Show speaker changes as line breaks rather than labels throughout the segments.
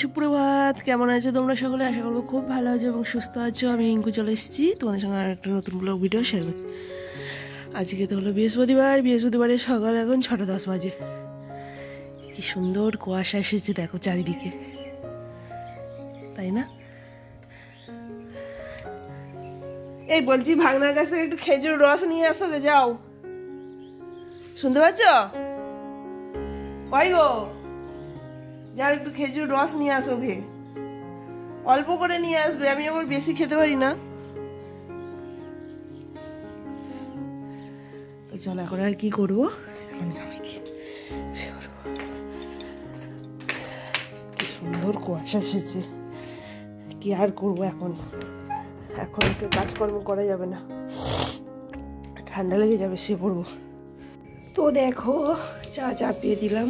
সুপ্রভাত, কেমন আছো তোমরা সকলে? আশা করবো খুব ভালো আছো এবং সুস্থ আছো। আমি রিঙ্কু চলে এসেছি তোমাদের সঙ্গে আর একটা নতুন ব্লগ ভিডিও শেয়ার করছি। আজকে তো হলো বৃহস্পতিবারের সকাল এখন 6:10 বাজে। কি সুন্দর কুয়াশা এসেছে দেখো চারিদিকে, তাই না? এই বলছি, ভাগনার কাছ থেকে একটু খেজুর রস নিয়ে আসো গে, যাও। শুনতে পাচ্ছ? কই গো, যাও একটু খেজুর রস নিয়ে আসো গে, অল্প করে নিয়ে আসবে, আমি আবার বেশি খেতে পারি না। তো চল এখন আর কি করবো, এখন কি সুন্দর কুয়াশা এসেছে, কি আর করবো এখন একটু কাজকর্ম করা যাবে না, ঠান্ডা লেগে যাবে, শুয়ে পড়বো। তো দেখো চা চাপিয়ে দিলাম,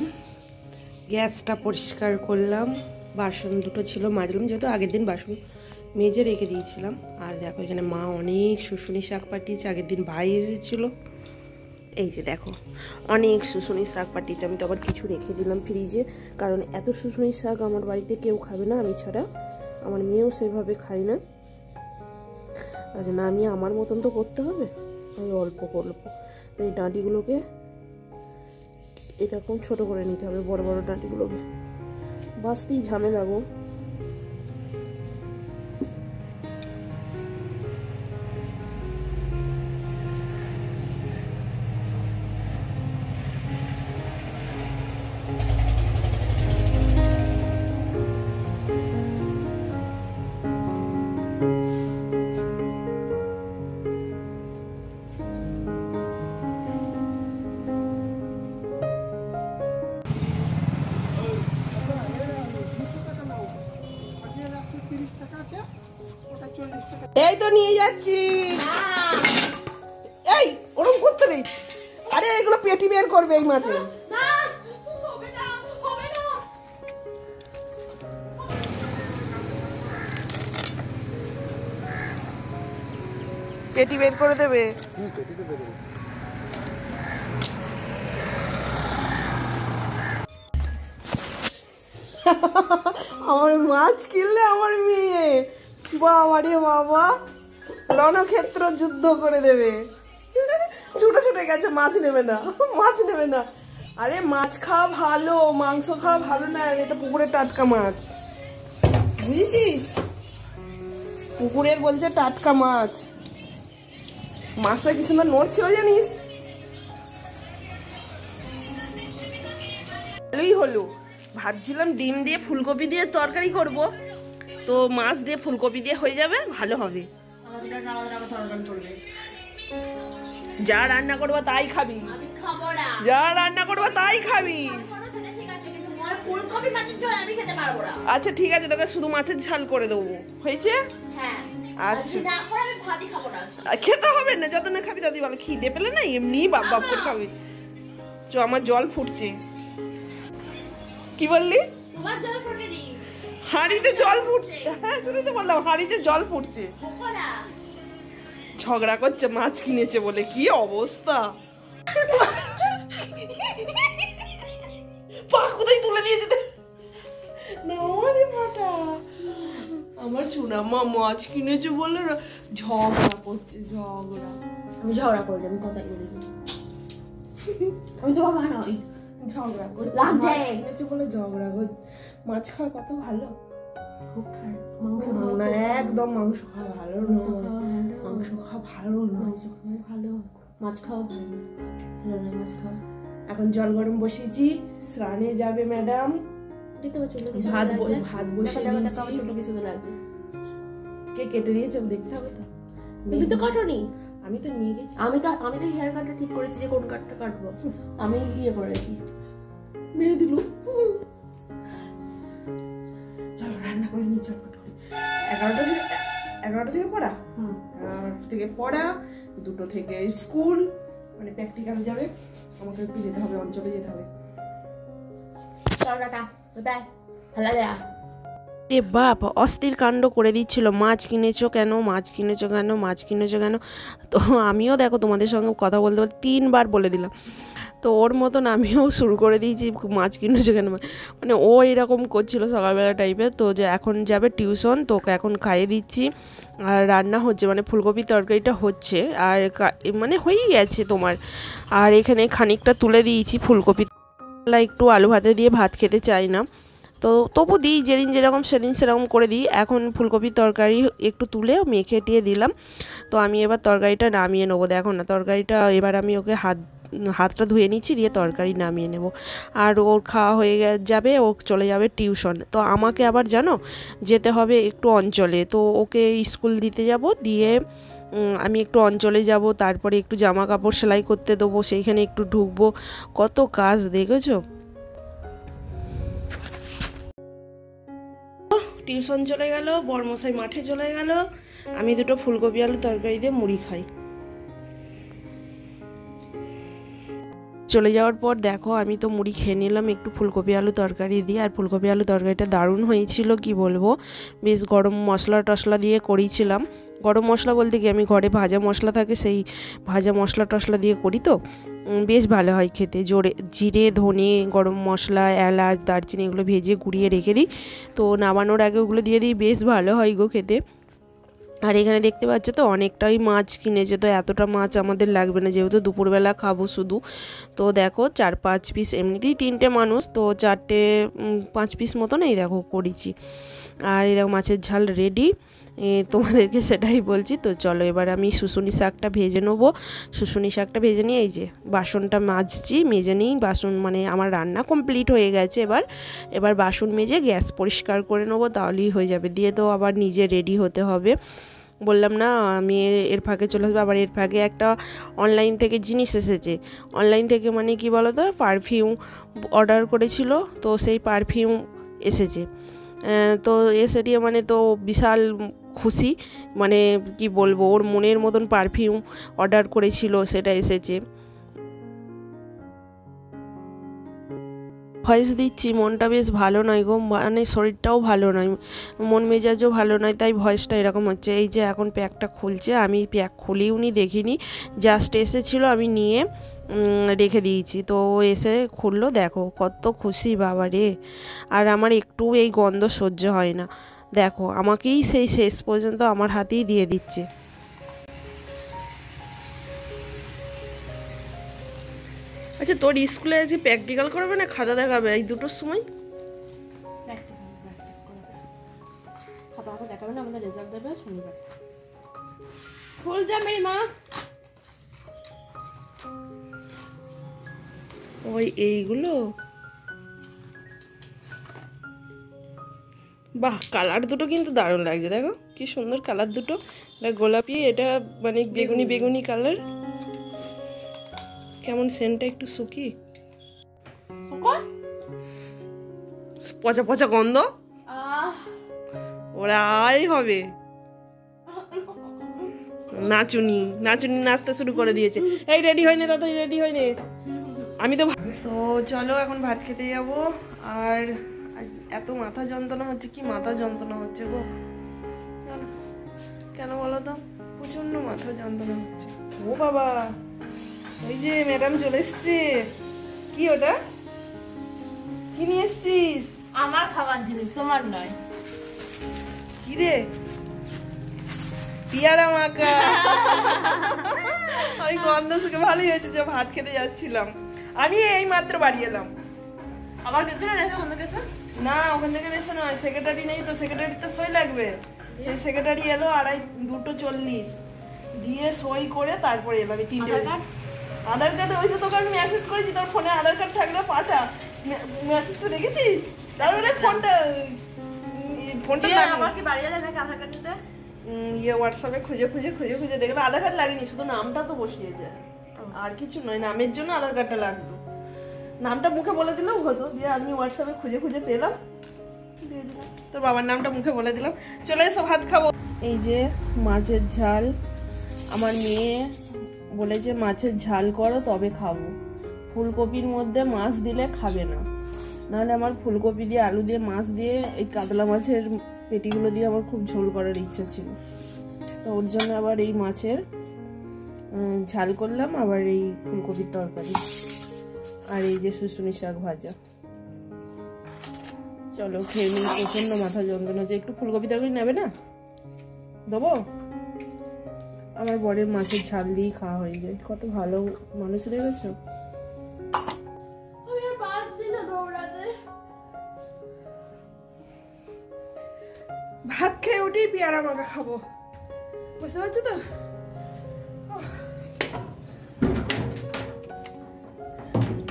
গ্যাসটা পরিষ্কার করলাম, বাসন দুটো ছিল মাজলাম, যেহেতু আগের দিন বাসন মেজে রেখে দিয়েছিলাম। আর দেখো এখানে মা অনেক শুশুনি শাক পাঠিয়েছে, আগের দিন ভাই এসেছিল, এই যে দেখো অনেক শুশুনি শাক পাঠিয়েছে। আমি তো আবার কিছু রেখে দিলাম ফ্রিজে, কারণ এত শুশুনি শাক আমার বাড়িতে কেউ খাবে না, আমি ছাড়া। আমার মেয়েও সেভাবে খায় না, তাই জন্য আমি আমার মতন তো করতে হবে, তাই অল্প করবো। এই ডাঁটিগুলোকে এরকম ছোট করে নিতে হবে, বড় বড় ডাঁটিগুলোকে, বাসতেই ঝামেলা গো। এই তো নিয়ে যাচ্ছি, এই ওরকম করতে নেই, আরে এগুলো পেটি বের করবে এই মাছে, পেটি বের করে দেবে। আমার মাছ কিনলে আমার মেয়ে, বাবা রে বাবা, রণক্ষেত্র যুদ্ধ করে দেবে। ছুটে ছুটে গেছে, মাছ নেবে না, মাছ নেবে না। আরে মাছ খাওয়া ভালো, মাংস খাওয়া ভালো না, এটা পুকুরের টাটকা মাছ, বুঝেছিস? পুকুরের বলছে টাটকা মাছ, মাছটা কি সুন্দর নড়ছিল জানিস? ভালোই হলো, ভাবছিলাম ডিম দিয়ে ফুলকপি দিয়ে তরকারি করব, তো মাছ দিয়ে ফুলকপি দিয়ে হয়ে যাবে, ভালো হবে। যা রান্না করবো তাই খাবি, যা রান্না করবো তাই খাবি। আচ্ছা ঠিক আছে, তোকে শুধু মাছের ঝাল করে দেবো, হয়েছে? আচ্ছা খেতে হবে না, যত না খাবি ততই ভালো, খিদে পেলে না এমনি বাপ বাপ করে খাবি। চ, আমার জল ফুটছে। কি বললি? হাঁড়িতে জল ফুটছে, হ্যাঁ তুই তো বললাম হাঁড়িতে জল ফুটছে। ঝগড়া করছে মাছ কিনেছে বলে, কি অবস্থা, পা কোথায় তুলে দিয়েছে না রে ফাটা। আমার সোনামা মাছ কিনেছে বলে ঝগড়া করছে, ঝগড়া।
আমি ঝগড়া করি, আমি কথাই বলি, আমি তো বাবা নই,
ঝগড়া করছে, মাছ কিনেছে বলে ঝগড়া করছে। মাছ খাওয়া কত ভালো,
খুব খাই মাংস
না, একদম মাংস খাওয়া ভালো না, মাংস খাওয়া ভালো না,
মাংস খাওয়া ভালো, মাছ খাওয়া ভালো না, মাছ খাওয়া।
এখন জল গরম বসিয়েছি, স্নানে যাবে ম্যাডাম,
দেখতে পাচ্ছ
ভাত বসিয়ে দিয়েছি। কে কেটে দিয়েছে দেখতে হবে তো,
তুমি তো কাটোনি,
আমি তো নিয়ে গেছি।
আমি তো হেয়ার কাটটা ঠিক করেছি যে কোন কাটটা কাটবো, আমি ইয়ে করেছি,
মেরে দিল। চলো রান্না করে নি চটপট করে। 11টা থেকে পড়া, 11টা থেকে পড়া, 2টো থেকে স্কুল, মানে প্র্যাকটিক্যাল যাবে, আমাকে একটু যেতে হবে, অঞ্চলে যেতে হবে।
চলো টাটা, বাই, ভালো যা।
এ বাপ অস্থির কাণ্ড করে দিচ্ছিল, মাছ কিনেছো কেন, মাছ কিনেছো কেন, মাছ কিনেছো কেন। তো আমিও দেখো তোমাদের সঙ্গে কথা বলতে বলতে 3বার বলে দিলাম। তো ওর মতন আমিও শুরু করে দিয়েছি মাছ কিনো সেখানে, মানে ও এরকম করছিল সকালবেলা টাইপের। তো যে এখন যাবে টিউশন, তো ওকে এখন খাইয়ে দিচ্ছি। আর রান্না হচ্ছে, মানে ফুলকপির তরকারিটা হচ্ছে, আর মানে হয়েই গেছে তোমার। আর এখানে খানিকটা তুলে দিয়েছি ফুলকপি, একটু আলু ভাতে দিয়ে ভাত খেতে চাই না, তো তবু দিই, যেদিন যেরকম সেদিন সেরকম করে দিই। এখন ফুলকপির তরকারি একটু তুলে মেখে টিয়ে দিলাম। তো আমি এবার তরকারিটা নামিয়ে নেবো। দেখো না তরকারিটা, এবার আমি ওকে হাতটা ধুয়ে নিচ্ছি, দিয়ে তরকারি নামিয়ে নেব। আর ওর খাওয়া হয়ে যাবে, ও চলে যাবে টিউশন। তো আমাকে আবার জানো যেতে হবে একটু অঞ্চলে, তো ওকে স্কুল দিতে যাব, দিয়ে আমি একটু অঞ্চলে যাব, তারপরে একটু জামা কাপড় সেলাই করতে দেবো, সেইখানে একটু ঢুকবো, কত কাজ দেখেছো। টিউশন চলে গেল, বড়মশাই মাঠে চলে গেল, আমি দুটো ফুলকপি আলু তরকারি দিয়ে মুড়ি খাই। চলে যাওয়ার পর দেখো আমি তো মুড়ি খেয়ে নিলাম একটু ফুলকপি আলু তরকারি দিয়ে। আর ফুলকপি আলু তরকারিটা দারুণ হয়েছিল, কি বলবো, বেশ গরম মশলা টশলা দিয়ে করেছিলাম। গরম মশলা বলতে কি, আমি ঘরে ভাজা মশলা থাকে, সেই ভাজা মশলা টশলা দিয়ে করি, তো বেশ ভালো হয় খেতে। জিরে ধনে গরম মশলা এলাচ দারচিনি এগুলো ভেজে গুঁড়িয়ে রেখে দিই, তো নামানোর আগে ওগুলো দিয়ে দিই, বেশ ভালো হয় গো খেতে। আর এখানে দেখতে পাচ্ছ তো অনেকটাই মাছ কিনেছে, তো এতটা মাছ আমাদের লাগবে না, যেহেতু দুপুরবেলা খাবো শুধু। তো দেখো 4-5 পিস, এমনিতেই 3টে মানুষ, তো 4-5 পিস মতন এই দেখো করেছি। আর এই দেখো মাছের ঝাল রেডি, তোমাদেরকে সেটাই বলছি। তো চলো এবার আমি শুশুনি শাকটা ভেজে নেবো। শুশুনি শাকটা ভেজে নিয়ে এই যে বাসনটা মাজছি, মেজে নিই বাসন, মানে আমার রান্না কমপ্লিট হয়ে গেছে। এবার বাসন মেজে গ্যাস পরিষ্কার করে নেবো, তাহলেই হয়ে যাবে। দিয়ে তো আবার নিজে রেডি হতে হবে, বললাম না আমি এর ফাঁকে চলে আসবো। আবার এর ফাঁকে একটা অনলাইন থেকে জিনিস এসেছে। অনলাইন থেকে মানে কি বলো তো, পারফিউম অর্ডার করেছিল, তো সেই পারফিউম এসেছে। তো এসে দিয়ে মানে তো বিশাল খুশি, মানে কি বলবো, ওর মনের মতন পারফিউম অর্ডার করেছিল, সেটা এসেছে। ভয়েস দিচ্ছি, মনটা বেশ ভালো নয় গো, মানে শরীরটাও ভালো নয়, মন মেজাজও ভালো নয়, তাই ভয়েসটা এরকম হচ্ছে। এই যে এখন প্যাকটা খুলছে, আমি প্যাক খুলিওনি, দেখিনি, জাস্ট এসেছিলো, আমি নিয়ে রেখে দিয়েছি। তো এসে খুললো, দেখো কত খুশি বাবা রে। আর আমার একটু এই গন্ধ সহ্য হয় না, দেখো আমাকেই সেই শেষ পর্যন্ত আমার হাতেই দিয়ে দিচ্ছে। আচ্ছা তোর স্কুলে আজকে প্র্যাকটিক্যাল করবে না খাতা দেখাবে এই দুটোর সময়?
প্র্যাকটিস করবে, খাতা দেখাবে না, আমাদের রেজাল্ট দেবে শনিবার। খুল যা মেরি মা।
ওই এইগুলো, বাহ কালার দুটো কিন্তু দারুণ লাগছে, দেখো কি সুন্দর কালার দুটো, এটা গোলাপি, এটা মানে বেগুনি বেগুনি কালার। কেমন সেন্টটা একটু শুকি, পচা পচা গন্ধ, ওরাই হবে। নাচুনি নাচুনি নাচতে শুরু করে দিয়েছে। এই রেডি হয়নি দাদা, রেডি হয়নি, আমি তো চলো এখন ভাত খেতে যাব। আর এত মাথা যন্ত্রণা হচ্ছে, কি মাথা যন্ত্রণা হচ্ছে গো, কেন বলো তো, প্রচন্ড মাথা যন্ত্রণা হচ্ছে। ও বাবা, ওই যে ম্যাডাম চলে এসছে। কি ওটা, কি নিয়ে এসছিস?
আমার খাবার জিনিস, তোমার নয়।
কি রে? পিয়ারা মাখা। আমি গন্ধ শুকে ভালোই হয়েছে, যে ভাত খেতে যাচ্ছিলাম, আমি এই মাত্র বাড়ি এলাম।
আবার গেছো না রেখে অন্য গেছো?
না ওখান থেকে এসে নয়, সেক্রেটারি নেই তো, সেক্রেটারি তো সই লাগবে, সেই সেক্রেটারি এলো 2:40 দিয়ে সই করে তারপরে এলো। আমি 3টে আধার কার্ডে, ওই তো তোকে আমি মেসেজ করেছি, তোর ফোনে আধার কার্ড থাকলে পাঠা, মেসেজটা দেখেছিস? তারপরে ফোনটা
আমার কি বাড়ি এলে নাকি আধার কার্ড দিতে?
হোয়াটসঅ্যাপে খুঁজে খুঁজে খুঁজে খুঁজে দেখলাম আধার কার্ড লাগেনি, শুধু নামটা তো বসিয়েছে, আর কিছু নয়, নামের জন্য আধার কার্ডটা লাগতো। নামটা মুখে বলে দিলাম হতো, দিয়ে আমি হোয়াটসঅ্যাপে খুঁজে খুঁজে পেলাম, দিয়ে দিলাম, তোর বাবার নামটা মুখে বলে দিলাম। চলে এসো ভাত খাবো। এই যে মাছের ঝাল, আমার মেয়ে বলেছে মাছের ঝাল করো তবে খাবো, ফুলকপির মধ্যে মাছ দিলে খাবে না, নাহলে আমার ফুলকপি দিয়ে আলু দিয়ে মাছ দিয়ে এই কাতলা মাছের পেটিগুলো দিয়ে আমার খুব ঝোল করার ইচ্ছা ছিল, তো ওর জন্য আবার এই মাছের ঝাল করলাম, আবার এই ফুলকপির তরকারি। আর এই যে শুশুনি শাক ভাজা। চলো খেয়ে নিই, প্রচন্ড মাথা যন্ত্রণা যে। একটু ফুলকপি তরকারি নেবে না? দেবো? আমার বরের মাছের ঝাল দিয়েই খাওয়া হয়ে যায়। কত ভালো মানুষ দেখেছো। ভাত খেয়ে উঠেই পেয়ারা মাখা খাবো, বুঝতে পারছো তো?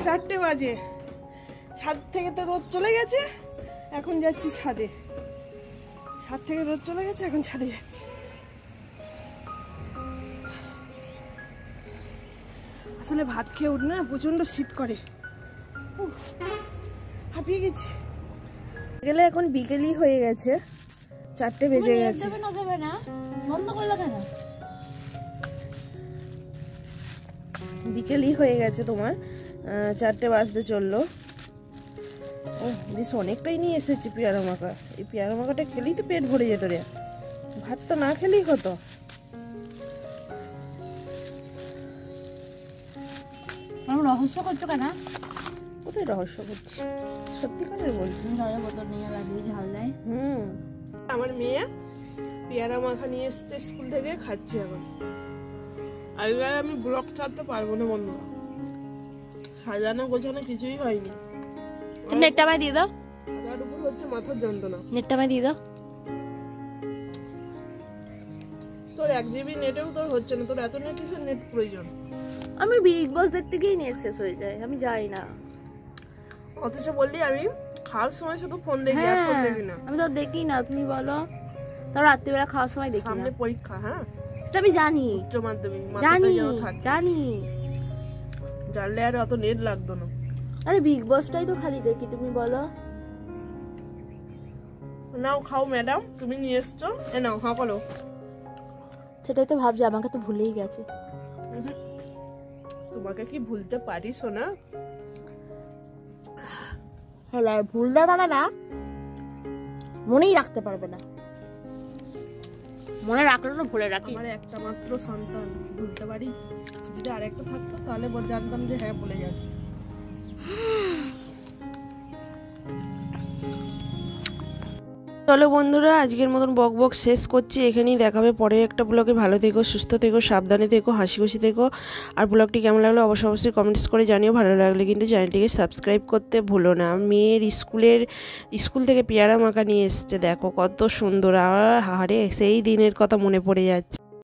4টে বাজে, ছাদ থেকে তো রোদ চলে গেছে, এখন যাচ্ছি ছাদে। ছাদ থেকে রোদ চলে গেছে, এখন ছাদে যাচ্ছি। আসলে ভাত খেয়ে উঠলে না প্রচন্ড শীত করে, হাঁপিয়ে গেছি। গেলে এখন বিকেলই হয়ে গেছে, 4টে বেজে গেছে। বিকেলই হয়ে গেছে তোমার, 4টে বাজতে চললো। ও বেশ অনেকটাই নিয়ে এসেছি পেয়ারা মাখা। এই পেয়ারা মাখাটা খেলেই তো পেট ভরে যেত রে, ভাত তো না খেলেই হতো।
রহস্য করছো কেন?
কোথায় রহস্য করছি, সত্যি করে বলছি।
জলের বোতল নিয়ে লাগিয়ে ঝাল দেয়।
আমার মেয়ে পেয়ারা মাখা নিয়ে এসছে স্কুল থেকে, খাচ্ছি এখন। আজকে আমি ব্লগ ছাড়তে পারবো না বন্ধুরা, সাজানো গোছানো কিছুই হয়নি।
নেটটা আমায় দিয়ে দাও।
তার উপর হচ্ছে মাথার যন্ত্রণা।
নেটটা আমায় দিয়ে দাও।
তোর 1 GB নেটেও তোর হচ্ছে না, তোর এত নেট কিসের নেট প্রয়োজন?
আমি বিগ বস দেখতে গিয়েই নেট শেষ হয়ে যায়, আমি যাই না।
অথচ বললি আমি খাওয়ার সময় শুধু ফোন দেখি, আর ফোন দেখি না।
আমি তো দেখি না, তুমি বলো। তাও রাত্রিবেলা খাওয়ার সময় দেখি না।
সামনে পরীক্ষা, হ্যাঁ
সেটা আমি জানি,
উচ্চ মাধ্যমিক,
জানি
থাকে
জানি।
জানলে আর অত নেট লাগতো না।
আরে বিগ বসটাই তো খালি দেখি, তুমি বলো।
নাও খাও ম্যাডাম, তুমি নিয়ে এসছো, এ নাও হা করো।
সেটাই তো ভাবছি, আমাকে তো ভুলেই গেছে।
তোমাকে কি ভুলতে পারি সোনা?
হ্যাঁ ভুলতে পারে না, মনেই রাখতে পারবে না। মনে রাখলে তো ভুলে রাখি।
আমার একটা মাত্র সন্তান, ভুলতে পারি? যদি আরেকটা থাকতো তাহলে জানতাম যে হ্যাঁ ভুলে যাবে। চলো বন্ধুরা, আজকের মতন বক শেষ করছি, এখানেই দেখাবে পরে একটা ব্লগে। ভালো থেকো, সুস্থ থেকো, সাবধানে থেকো, হাসি খুশি থেকো। আর ব্লগটি কেমন লাগলো অবশ্যই কমেন্টস করে জানিও। ভালো লাগলে কিন্তু চ্যানেলটিকে সাবস্ক্রাইব করতে ভুলো না। মেয়ের স্কুল থেকে পেয়ারা মাখা নিয়ে এসছে, দেখো কত সুন্দর। আর হারে সেই দিনের কথা মনে পড়ে যাচ্ছে।